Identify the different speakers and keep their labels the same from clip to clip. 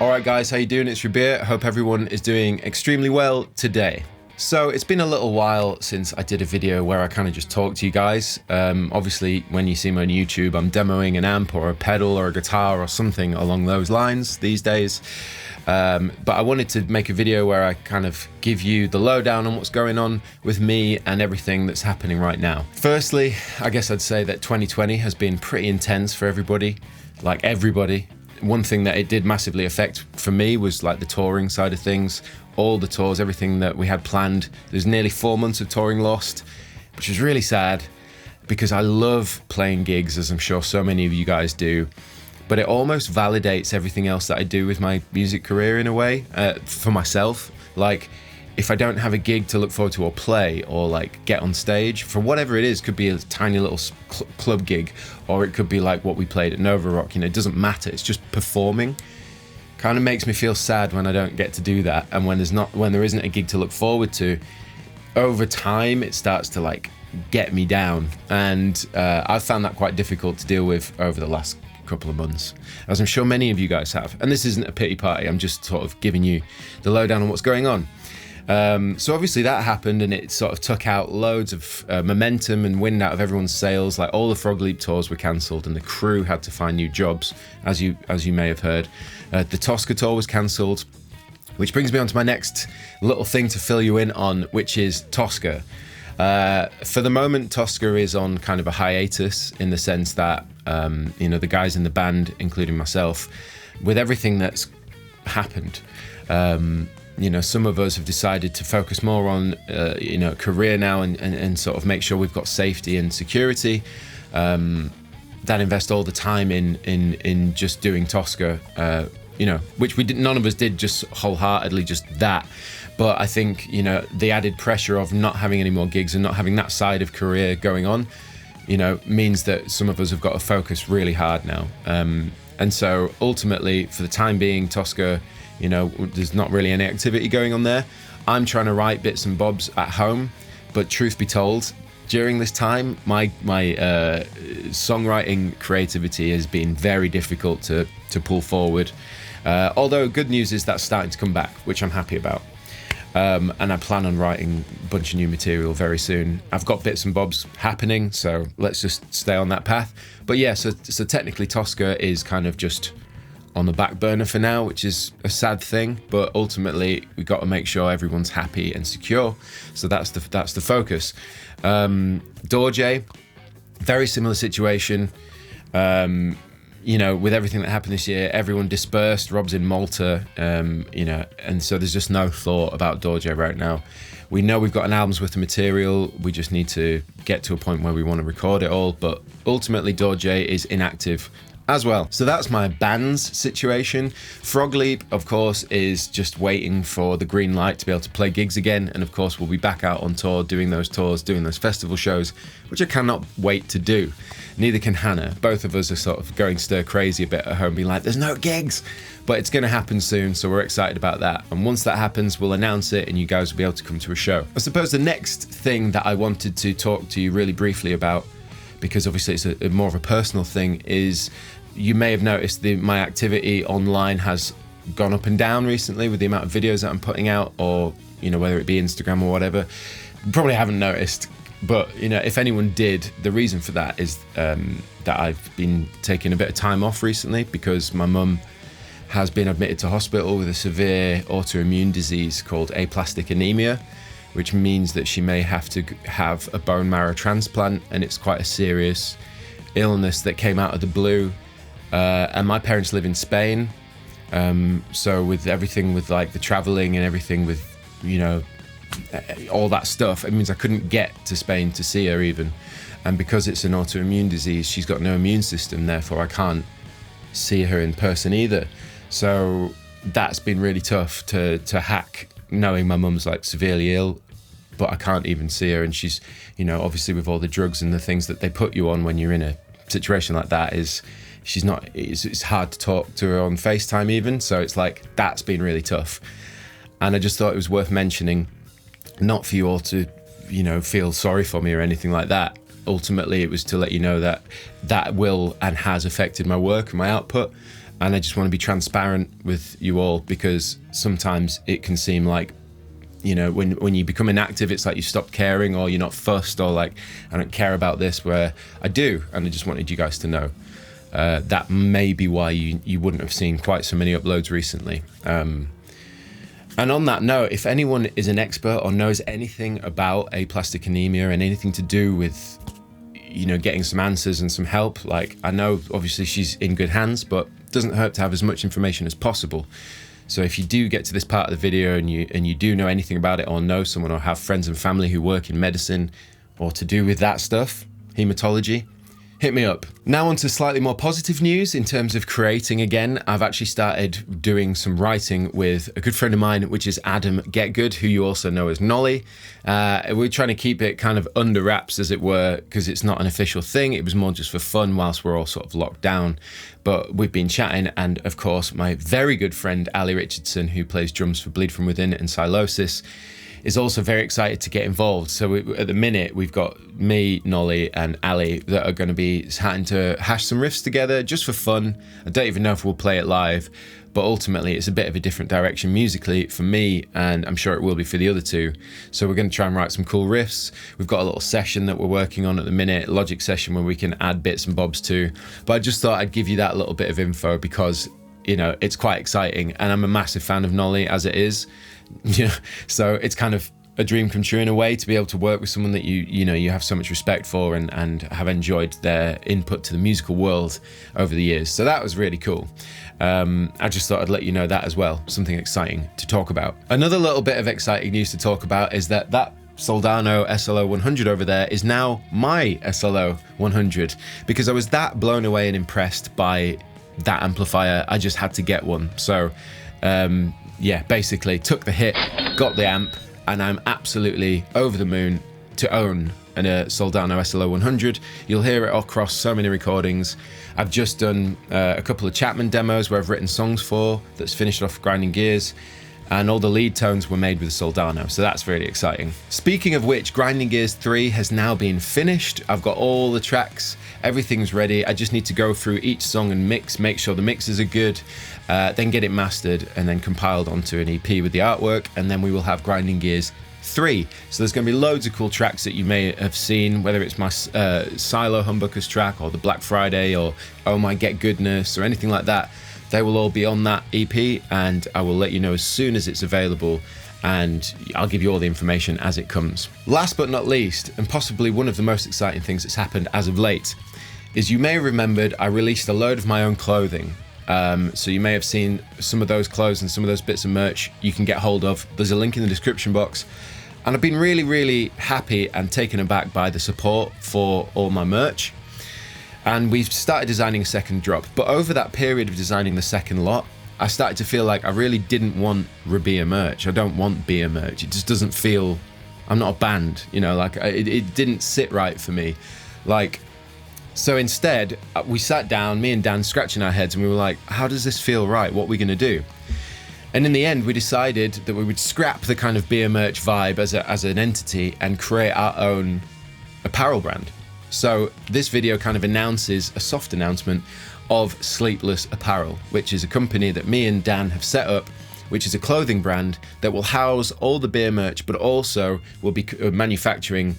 Speaker 1: Alright guys, how you doing? It's Rabea. Hope everyone is doing extremely well today. So it's been a little while since I did a video where I kind of just talked to you guys. Obviously when you see me on YouTube, I'm demoing an amp or a pedal or a guitar or something along those lines these days. But I wanted to make a video where I kind of give you the lowdown on what's going on with me and everything that's happening right now. Firstly, I guess I'd say that 2020 has been pretty intense for everybody, like everybody. One thing that it did massively affect for me was like the touring side of things, all the tours, everything that we had planned. There's nearly 4 months of touring lost, which is really sad because I love playing gigs, as I'm sure so many of you guys do. But it almost validates everything else that I do with my music career in a way, for myself. Like, if I don't have a gig to look forward to or play or like get on stage, for whatever it is, could be a tiny little club gig, or it could be like what we played at Nova Rock, you know, it doesn't matter, it's just performing. Kind of makes me feel sad when I don't get to do that, and when there isn't a gig to look forward to, over time it starts to like get me down, and I've found that quite difficult to deal with over the last couple of months, as I'm sure many of you guys have. And this isn't a pity party, I'm just sort of giving you the lowdown on what's going on. So obviously that happened, and it sort of took out loads of momentum and wind out of everyone's sails. Like, all the Frog Leap tours were cancelled and the crew had to find new jobs, as you may have heard. The Toska tour was cancelled, which brings me on to my next little thing to fill you in on, which is Toska. For the moment, Toska is on kind of a hiatus, in the sense that you know, the guys in the band, including myself, with everything that's happened, you know, some of us have decided to focus more on, you know, career now, and sort of make sure we've got safety and security. That invest all the time in just doing Toska, you know, which none of us did just wholeheartedly, just that. But I think, you know, the added pressure of not having any more gigs and not having that side of career going on, you know, means that some of us have got to focus really hard now. And so ultimately, for the time being, Toska, you know, there's not really any activity going on there. I'm trying to write bits and bobs at home, but truth be told, during this time, my songwriting creativity has been very difficult to pull forward. Although good news is that's starting to come back, which I'm happy about. And I plan on writing a bunch of new material very soon. I've got bits and bobs happening, so let's just stay on that path. But yeah, so technically Toska is kind of just on the back burner for now, which is a sad thing, but ultimately we've got to make sure everyone's happy and secure. So that's the focus. Dorje, very similar situation. You know, with everything that happened this year, everyone dispersed. Rob's in Malta, you know, and so there's just no thought about Dorje right now. We know we've got an album's worth of material. We just need to get to a point where we want to record it all, but ultimately Dorje is inactive as well. So that's my band's situation. Frog Leap, of course, is just waiting for the green light to be able to play gigs again, and of course we'll be back out on tour, doing those tours, doing those festival shows, which I cannot wait to do. Neither can Hannah. Both of us are sort of going stir crazy a bit at home, being like, there's no gigs, but it's going to happen soon, so we're excited about that. And once that happens, we'll announce it and you guys will be able to come to a show. I suppose the next thing that I wanted to talk to you really briefly about, because obviously it's a more of a personal thing, is you may have noticed my activity online has gone up and down recently with the amount of videos that I'm putting out, or, you know, whether it be Instagram or whatever. You probably haven't noticed, but, you know, if anyone did, the reason for that is that I've been taking a bit of time off recently because my mum has been admitted to hospital with a severe autoimmune disease called aplastic anemia, which means that she may have to have a bone marrow transplant, and it's quite a serious illness that came out of the blue. And my parents live in Spain. So with everything with like the traveling and everything with, you know, all that stuff, it means I couldn't get to Spain to see her even. And because it's an autoimmune disease, she's got no immune system, therefore I can't see her in person either. So that's been really tough to hack, knowing my mum's like severely ill, but I can't even see her. And she's, you know, obviously with all the drugs and the things that they put you on when you're in a situation like that, it's hard to talk to her on FaceTime even. So it's like, that's been really tough. And I just thought it was worth mentioning, not for you all to, you know, feel sorry for me or anything like that. Ultimately, it was to let you know that that will and has affected my work and my output. And I just want to be transparent with you all, because sometimes it can seem like, you know, when you become inactive, it's like you stop caring, or you're not fussed, or like, I don't care about this, where I do. And I just wanted you guys to know that may be why you wouldn't have seen quite so many uploads recently. And on that note, if anyone is an expert or knows anything about aplastic anemia and anything to do with, you know, getting some answers and some help, like, I know obviously she's in good hands, but it doesn't hurt to have as much information as possible. So if you do get to this part of the video and you do know anything about it, or know someone, or have friends and family who work in medicine or to do with that stuff, hematology, hit me up. Now on to slightly more positive news in terms of creating again. I've actually started doing some writing with a good friend of mine, which is Adam Getgood, who you also know as Nolly. We're trying to keep it kind of under wraps, as it were, because it's not an official thing. It was more just for fun whilst we're all sort of locked down. But we've been chatting, and of course my very good friend Ali Richardson, who plays drums for Bleed From Within and Silosis, is also very excited to get involved. So at the minute, we've got me, Nolly, and Ali that are going to be having to hash some riffs together just for fun. I don't even know if we'll play it live, but ultimately it's a bit of a different direction musically for me, and I'm sure it will be for the other two. So we're going to try and write some cool riffs. We've got a little session that we're working on at the minute, Logic session, where we can add bits and bobs to. But I just thought I'd give you that little bit of info because, you know, it's quite exciting, and I'm a massive fan of Nolly as it is. Yeah, so it's kind of a dream come true in a way, to be able to work with someone that you know you have so much respect for and have enjoyed their input to the musical world over the years. So that was really cool. I just thought I'd let you know that as well, something exciting to talk about. Another little bit of exciting news to talk about is that Soldano SLO 100 over there is now my SLO 100, because I was that blown away and impressed by that amplifier, I just had to get one. So yeah, basically took the hit, got the amp, and I'm absolutely over the moon to own a Soldano SLO 100. You'll hear it across so many recordings. I've just done a couple of Chapman demos where I've written songs for, that's finished off Grinding Gears, and all the lead tones were made with the Soldano, so that's really exciting. Speaking of which, Grinding Gears 3 has now been finished. I've got all the tracks, everything's ready. I just need to go through each song and mix, make sure the mixes are good, then get it mastered and then compiled onto an EP with the artwork, and then we will have Grinding Gears 3. So there's going to be loads of cool tracks that you may have seen, whether it's my Silo Humbuckers track, or the Black Friday, or Oh My Get Goodness, or anything like that. They will all be on that EP, and I will let you know as soon as it's available, and I'll give you all the information as it comes. Last but not least, and possibly one of the most exciting things that's happened as of late, is you may have remembered I released a load of my own clothing. So you may have seen some of those clothes and some of those bits of merch you can get hold of. There's a link in the description box. And I've been really, really happy and taken aback by the support for all my merch. And we've started designing a second drop. But over that period of designing the second lot, I started to feel like I really didn't want Rabea merch. I don't want beer merch. It just doesn't feel, I'm not a band, you know, like it didn't sit right for me. Like, so instead, we sat down, me and Dan, scratching our heads, and we were like, how does this feel right? What are we going to do? And in the end, we decided that we would scrap the kind of beer merch vibe as an entity and create our own apparel brand. So this video kind of announces a soft announcement of Sleepless Apparel, which is a company that me and Dan have set up, which is a clothing brand that will house all the beer merch, but also will be manufacturing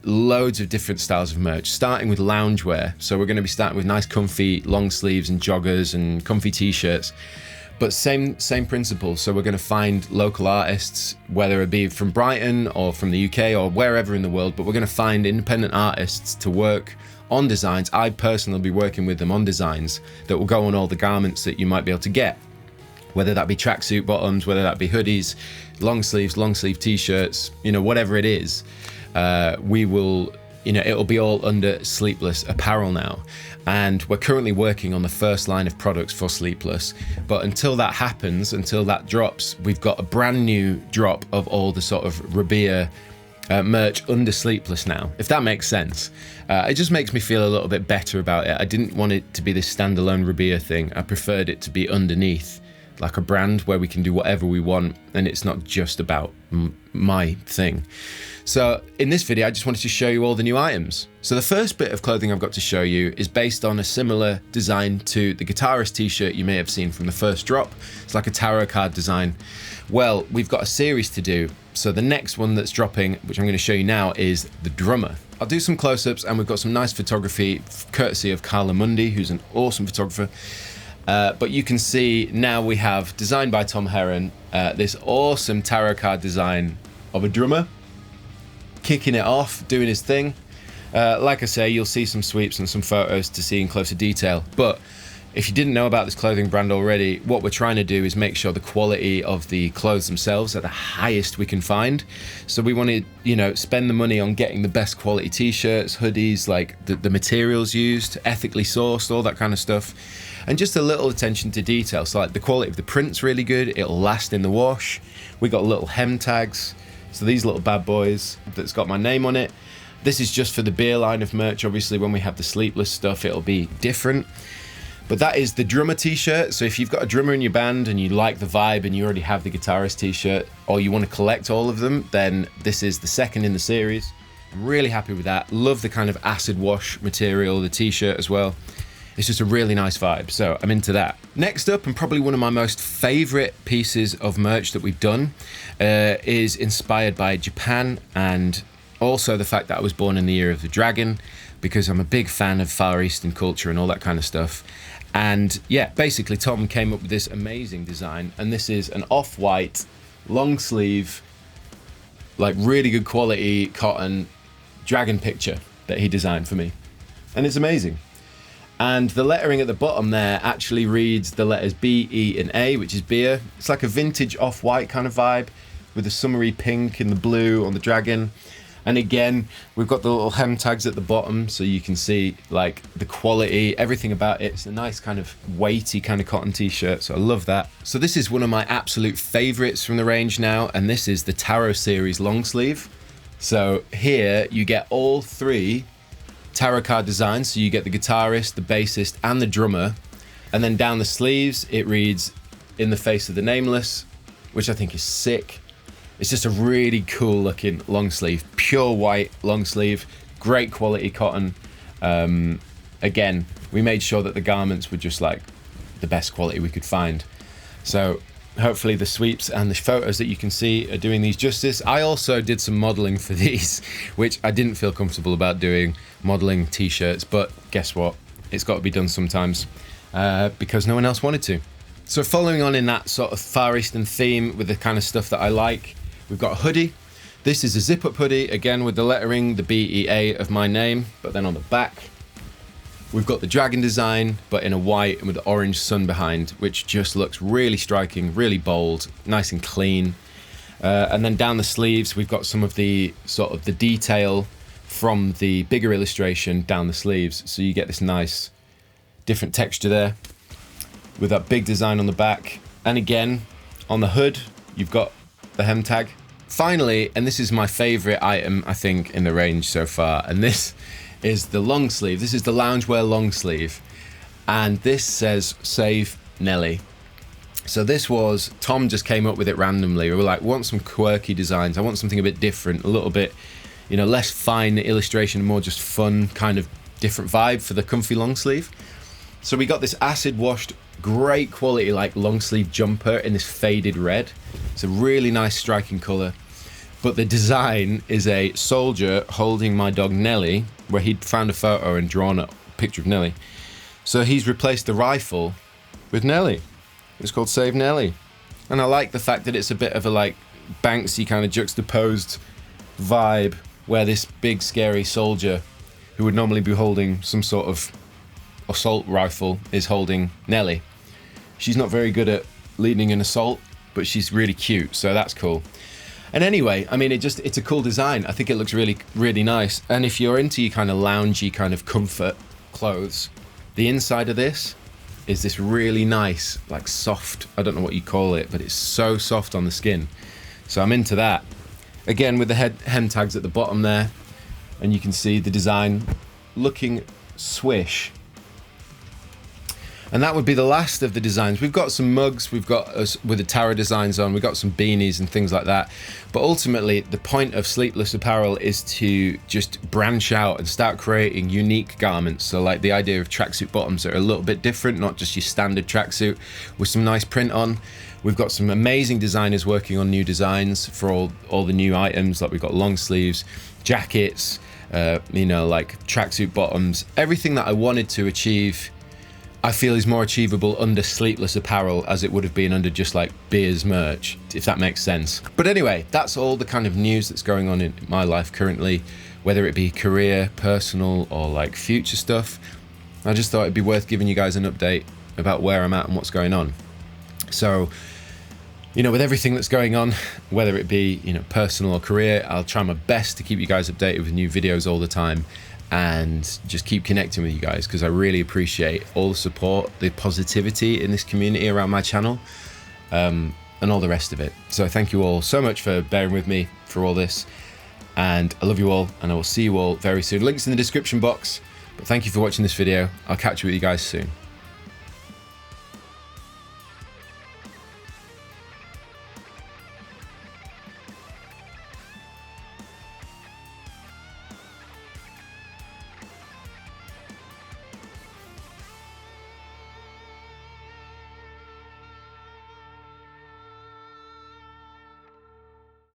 Speaker 1: loads of different styles of merch, starting with loungewear. So we're going to be starting with nice comfy long sleeves and joggers and comfy t-shirts, but same principle. So we're going to find local artists, whether it be from Brighton or from the UK or wherever in the world, but we're going to find independent artists to work on designs. I personally will be working with them on designs that will go on all the garments that you might be able to get, whether that be tracksuit bottoms, whether that be hoodies, long sleeve t-shirts, you know, whatever it is. We will, you know, it'll be all under Sleepless Apparel now. And we're currently working on the first line of products for Sleepless. But until that happens, until that drops, we've got a brand new drop of all the sort of Rabea merch under Sleepless now, if that makes sense. It just makes me feel a little bit better about it. I didn't want it to be this standalone Rabea thing. I preferred it to be underneath, like a brand where we can do whatever we want and it's not just about my thing. So in this video, I just wanted to show you all the new items. So the first bit of clothing I've got to show you is based on a similar design to the guitarist t-shirt you may have seen from the first drop. It's like a tarot card design. Well, we've got a series to do. So the next one that's dropping, which I'm going to show you now, is the drummer. I'll do some close-ups and we've got some nice photography courtesy of Carla Mundy, who's an awesome photographer. But you can see now we have, designed by Tom Heron, this awesome tarot card design of a drummer kicking it off, doing his thing. Like I say, you'll see some sweeps and some photos to see in closer detail. But if you didn't know about this clothing brand already, what we're trying to do is make sure the quality of the clothes themselves are the highest we can find. So we want to, you know, spend the money on getting the best quality t-shirts, hoodies, like the materials used, ethically sourced, all that kind of stuff. And just a little attention to detail. So like the quality of the print's really good. It'll last in the wash. We got little hem tags. So these little bad boys that's got my name on it. This is just for the beer line of merch. Obviously, when we have the Sleepless stuff, it'll be different. But that is the drummer t-shirt. So if you've got a drummer in your band and you like the vibe and you already have the guitarist t-shirt, or you want to collect all of them, then this is the second in the series. I'm really happy with that. Love the kind of acid wash material, the t-shirt as well. It's just a really nice vibe, so I'm into that. Next up, and probably one of my most favorite pieces of merch that we've done, is inspired by Japan, and also the fact that I was born in the year of the dragon, because I'm a big fan of Far Eastern culture and all that kind of stuff. And yeah, basically Tom came up with this amazing design, and this is an off-white, long sleeve, like really good quality cotton dragon picture that he designed for me. And it's amazing. And the lettering at the bottom there actually reads the letters B, E, and A, which is beer. It's like a vintage off-white kind of vibe with a summery pink and the blue on the dragon. And again, we've got the little hem tags at the bottom so you can see like the quality, everything about it. It's a nice kind of weighty kind of cotton t-shirt, so I love that. So this is one of my absolute favorites from the range now, and this is the Tarot Series long sleeve. So here you get all three tarot card designs, so you get the guitarist, the bassist, and the drummer. And then down the sleeves, it reads "In the Face of the Nameless," which I think is sick. It's just a really cool looking long sleeve, pure white long sleeve, great quality cotton. Again, we made sure that the garments were just like the best quality we could find. So hopefully the sweeps and the photos that you can see are doing these justice. I also did some modeling for these, which I didn't feel comfortable about doing, modeling t-shirts, but guess what? It's got to be done sometimes because no one else wanted to. So following on in that sort of Far Eastern theme with the kind of stuff that I like, we've got a hoodie. This is a zip-up hoodie, again with the lettering, the BEA of my name, but then on the back, we've got the dragon design, but in a white and with the orange sun behind, which just looks really striking, really bold, nice and clean. And then down the sleeves, we've got some of the sort of the detail from the bigger illustration down the sleeves. So you get this nice different texture there with that big design on the back. And again, on the hood, you've got the hem tag. Finally, and this is my favorite item, I think, in the range so far, and this is the long sleeve. This is the loungewear long sleeve, and this says "Save Nelly." So this was, Tom just came up with it randomly. We were like, want some quirky designs. I want something a bit different, a little bit, you know, less fine illustration, more just fun, kind of different vibe for the comfy long sleeve. So we got this acid washed, great quality, like long sleeve jumper in this faded red. It's a really nice striking color. But the design is a soldier holding my dog Nelly, where he'd found a photo and drawn a picture of Nelly. So he's replaced the rifle with Nelly. It's called Save Nelly. And I like the fact that it's a bit of a like Banksy kind of juxtaposed vibe, where this big scary soldier who would normally be holding some sort of assault rifle, is holding Nelly. She's not very good at leading an assault, but she's really cute, so that's cool. And anyway, I mean, it's a cool design. I think it looks really, really nice. And if you're into your kind of loungy kind of comfort clothes, the inside of this is this really nice, like soft, I don't know what you call it, but it's so soft on the skin. So I'm into that. Again, with the hem tags at the bottom there, and you can see the design looking swish. And that would be the last of the designs. We've got some mugs, we've got us with the tarot designs on, we've got some beanies and things like that. But ultimately, the point of Sleepless Apparel is to just branch out and start creating unique garments. So like the idea of tracksuit bottoms that are a little bit different, not just your standard tracksuit with some nice print on. We've got some amazing designers working on new designs for all the new items. Like we've got long sleeves, jackets, you know, like tracksuit bottoms, everything that I wanted to achieve. I feel is more achievable under Sleepless Apparel as it would have been under just like Beer's merch, if that makes sense. But anyway, that's all the kind of news that's going on in my life currently, whether it be career, personal, or like future stuff. I just thought it'd be worth giving you guys an update about where I'm at and what's going on. So, you know, with everything that's going on, whether it be, you know, personal or career, I'll try my best to keep you guys updated with new videos all the time, and just keep connecting with you guys, because I really appreciate all the support, the positivity in this community around my channel, and all the rest of it. So thank you all so much for bearing with me for all this, and I love you all, and I will see you all very soon. Links in the description box, but thank you for watching this video. I'll catch you with you guys soon.